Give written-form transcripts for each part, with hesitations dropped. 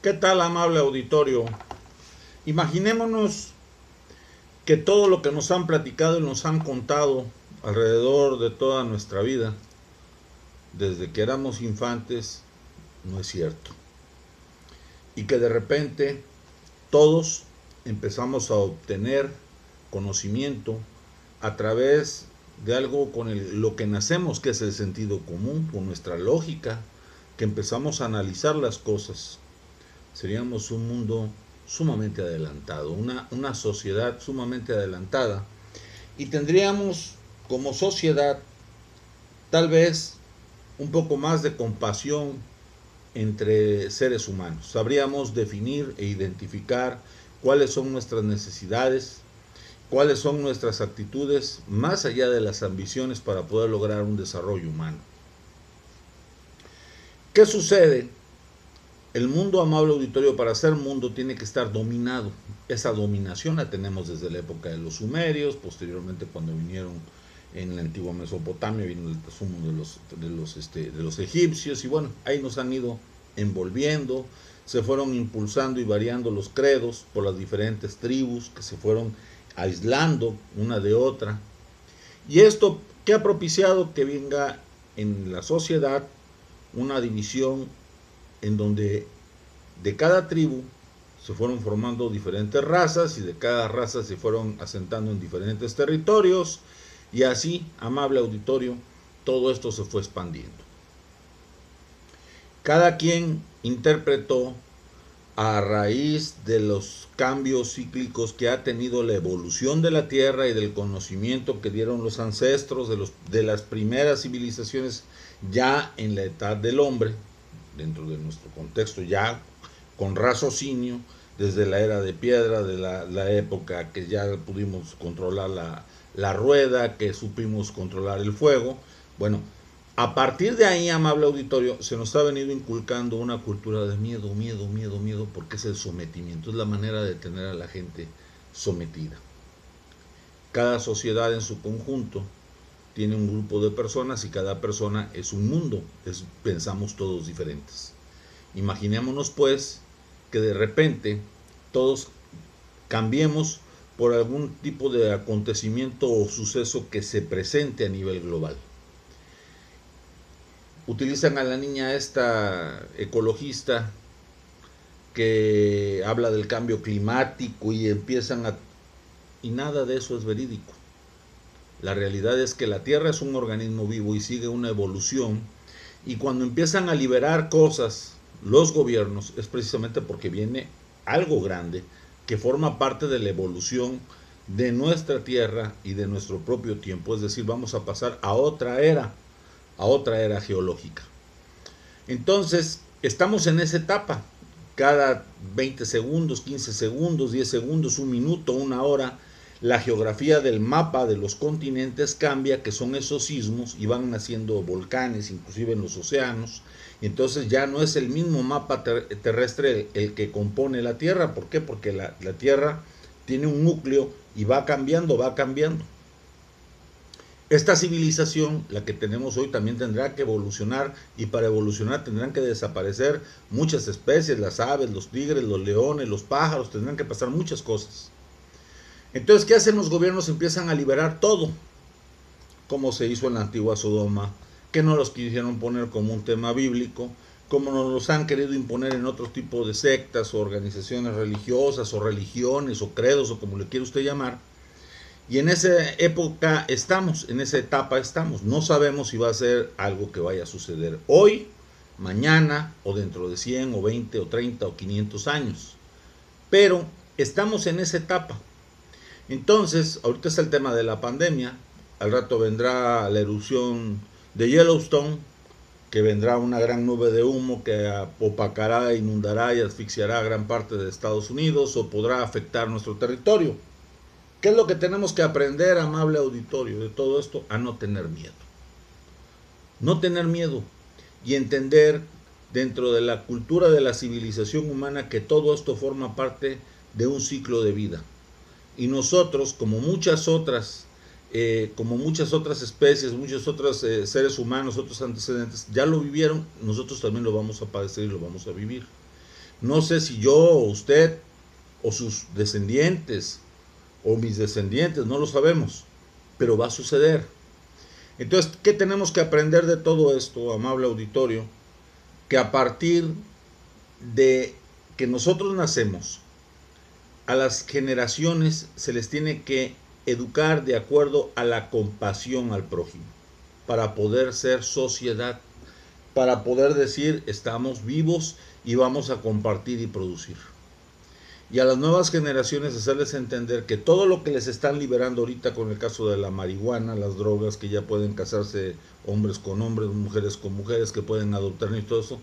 ¿Qué tal, amable auditorio? Imaginémonos que todo lo que nos han platicado y nos han contado alrededor de toda nuestra vida, desde que éramos infantes, no es cierto. Y que de repente todos empezamos a obtener conocimiento a través de algo lo que nacemos, que es el sentido común, con nuestra lógica, que empezamos a analizar las cosas. Seríamos un mundo sumamente adelantado, una sociedad sumamente adelantada, y tendríamos como sociedad tal vez un poco más de compasión entre seres humanos. Sabríamos definir e identificar cuáles son nuestras necesidades, cuáles son nuestras actitudes más allá de las ambiciones para poder lograr un desarrollo humano. ¿Qué sucede? El mundo, amable auditorio, para ser mundo tiene que estar dominado. Esa dominación la tenemos desde la época de los sumerios, posteriormente cuando vinieron en la antigua Mesopotamia, vino el sumo de los egipcios, y bueno, ahí nos han ido envolviendo, se fueron impulsando y variando los credos por las diferentes tribus que se fueron aislando una de otra. Y esto, ¿qué ha propiciado? Que venga en la sociedad una división en donde de cada tribu se fueron formando diferentes razas y de cada raza se fueron asentando en diferentes territorios, y así, amable auditorio, todo esto se fue expandiendo. Cada quien interpretó, a raíz de los cambios cíclicos que ha tenido la evolución de la Tierra y del conocimiento que dieron los ancestros de las primeras civilizaciones ya en la edad del hombre, dentro de nuestro contexto ya con raciocinio, desde la era de piedra, de la época que ya pudimos controlar la rueda, que supimos controlar el fuego. Bueno, a partir de ahí, amable auditorio, se nos ha venido inculcando una cultura de miedo, miedo, miedo, miedo, porque es el sometimiento, es la manera de tener a la gente sometida. Cada sociedad en su conjunto tiene un grupo de personas y cada persona es un mundo, pensamos todos diferentes. Imaginémonos pues que de repente todos cambiemos por algún tipo de acontecimiento o suceso que se presente a nivel global. Utilizan a la niña esta ecologista que habla del cambio climático y empiezan a... y nada de eso es verídico. La realidad es que la Tierra es un organismo vivo y sigue una evolución, y cuando empiezan a liberar cosas los gobiernos es precisamente porque viene algo grande que forma parte de la evolución de nuestra Tierra y de nuestro propio tiempo, es decir, vamos a pasar a otra era geológica. Entonces, estamos en esa etapa. Cada 20 segundos, 15 segundos, 10 segundos, un minuto, una hora, la geografía del mapa de los continentes cambia, que son esos sismos, y van naciendo volcanes, inclusive en los océanos. Y entonces ya no es el mismo mapa terrestre el que compone la Tierra. ¿Por qué? Porque la Tierra tiene un núcleo y va cambiando, va cambiando. Esta civilización, la que tenemos hoy, también tendrá que evolucionar, y para evolucionar tendrán que desaparecer muchas especies, las aves, los tigres, los leones, los pájaros, tendrán que pasar muchas cosas. Entonces, ¿qué hacen los gobiernos? Empiezan a liberar todo, como se hizo en la antigua Sodoma, que no los quisieron poner como un tema bíblico, como nos los han querido imponer en otro tipo de sectas o organizaciones religiosas o religiones o credos o como le quiera usted llamar. Y en esa época estamos, en esa etapa estamos. No sabemos si va a ser algo que vaya a suceder hoy, mañana o dentro de 100 o 20 o 30 o 500 años. Pero estamos en esa etapa. Entonces, ahorita está el tema de la pandemia. Al rato vendrá la erupción de Yellowstone, que vendrá una gran nube de humo que opacará, inundará y asfixiará gran parte de Estados Unidos, o podrá afectar nuestro territorio. ¿Qué es lo que tenemos que aprender, amable auditorio, de todo esto? A no tener miedo. No tener miedo y entender dentro de la cultura de la civilización humana que todo esto forma parte de un ciclo de vida. Y nosotros, como muchas otras especies, muchos otros seres humanos, otros antecedentes, ya lo vivieron, nosotros también lo vamos a padecer y lo vamos a vivir. No sé si yo o usted o sus descendientes o mis descendientes, no lo sabemos, pero va a suceder. Entonces, ¿qué tenemos que aprender de todo esto, amable auditorio? Que a partir de que nosotros nacemos, a las generaciones se les tiene que educar de acuerdo a la compasión al prójimo, para poder ser sociedad, para poder decir estamos vivos y vamos a compartir y producir. Y a las nuevas generaciones hacerles entender que todo lo que les están liberando ahorita con el caso de la marihuana, las drogas, que ya pueden casarse hombres con hombres, mujeres con mujeres, que pueden adoptar y todo eso,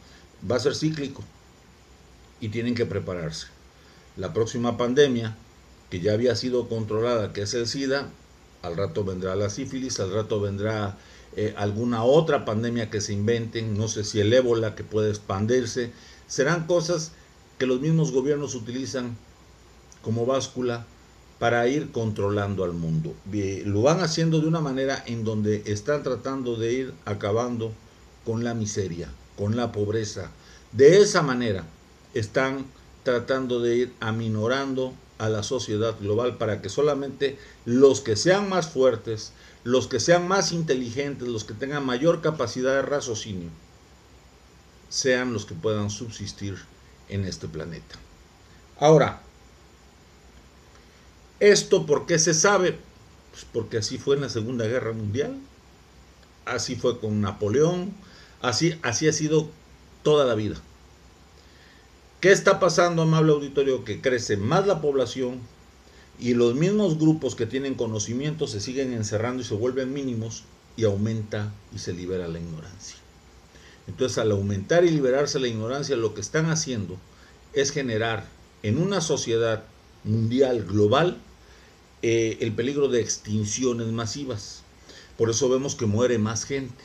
va a ser cíclico y tienen que prepararse. La próxima pandemia, que ya había sido controlada, que es el SIDA, al rato vendrá la sífilis, al rato vendrá alguna otra pandemia que se inventen, no sé si el ébola que puede expandirse, serán cosas que los mismos gobiernos utilizan como báscula para ir controlando al mundo. Lo van haciendo de una manera en donde están tratando de ir acabando con la miseria, con la pobreza. De esa manera están tratando de ir aminorando a la sociedad global para que solamente los que sean más fuertes, los que sean más inteligentes, los que tengan mayor capacidad de raciocinio, sean los que puedan subsistir en este planeta. Ahora, ¿esto por qué se sabe? Pues porque así fue en la Segunda Guerra Mundial, así fue con Napoleón, así ha sido toda la vida. ¿Qué está pasando, amable auditorio? Que crece más la población y los mismos grupos que tienen conocimiento se siguen encerrando y se vuelven mínimos y aumenta y se libera la ignorancia. Entonces, al aumentar y liberarse la ignorancia, lo que están haciendo es generar en una sociedad mundial, global, el peligro de extinciones masivas. Por eso vemos que muere más gente.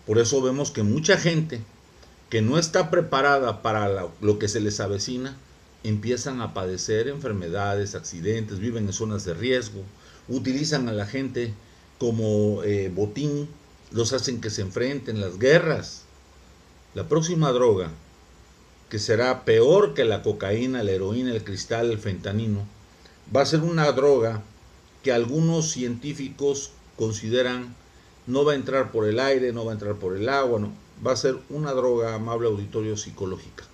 Por eso vemos que mucha gente que no está preparada para lo que se les avecina, empiezan a padecer enfermedades, accidentes, viven en zonas de riesgo, utilizan a la gente como botín, los hacen que se enfrenten las guerras. La próxima droga, que será peor que la cocaína, la heroína, el cristal, el fentanilo, va a ser una droga que algunos científicos consideran no va a entrar por el aire, no va a entrar por el agua, no, va a ser una droga, amable auditorio, psicológica.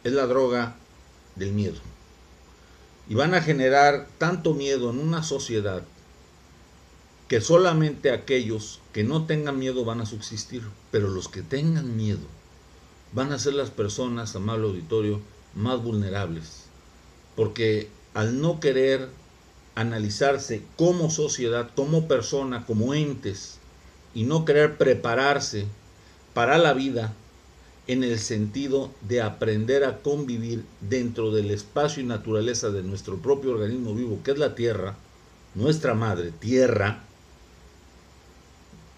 Es la droga del miedo. Y van a generar tanto miedo en una sociedad que solamente aquellos que no tengan miedo van a subsistir, pero los que tengan miedo van a ser las personas, amable auditorio, más vulnerables, porque al no querer analizarse como sociedad, como persona, como entes, y no querer prepararse para la vida en el sentido de aprender a convivir dentro del espacio y naturaleza de nuestro propio organismo vivo, que es la Tierra, nuestra madre Tierra,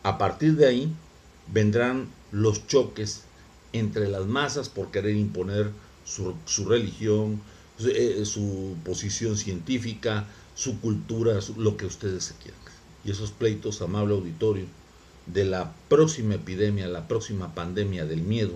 a partir de ahí vendrán los choques entre las masas por querer imponer su religión, su posición científica, su cultura, lo que ustedes se quieran. Y esos pleitos, amable auditorio, de la próxima epidemia, la próxima pandemia del miedo,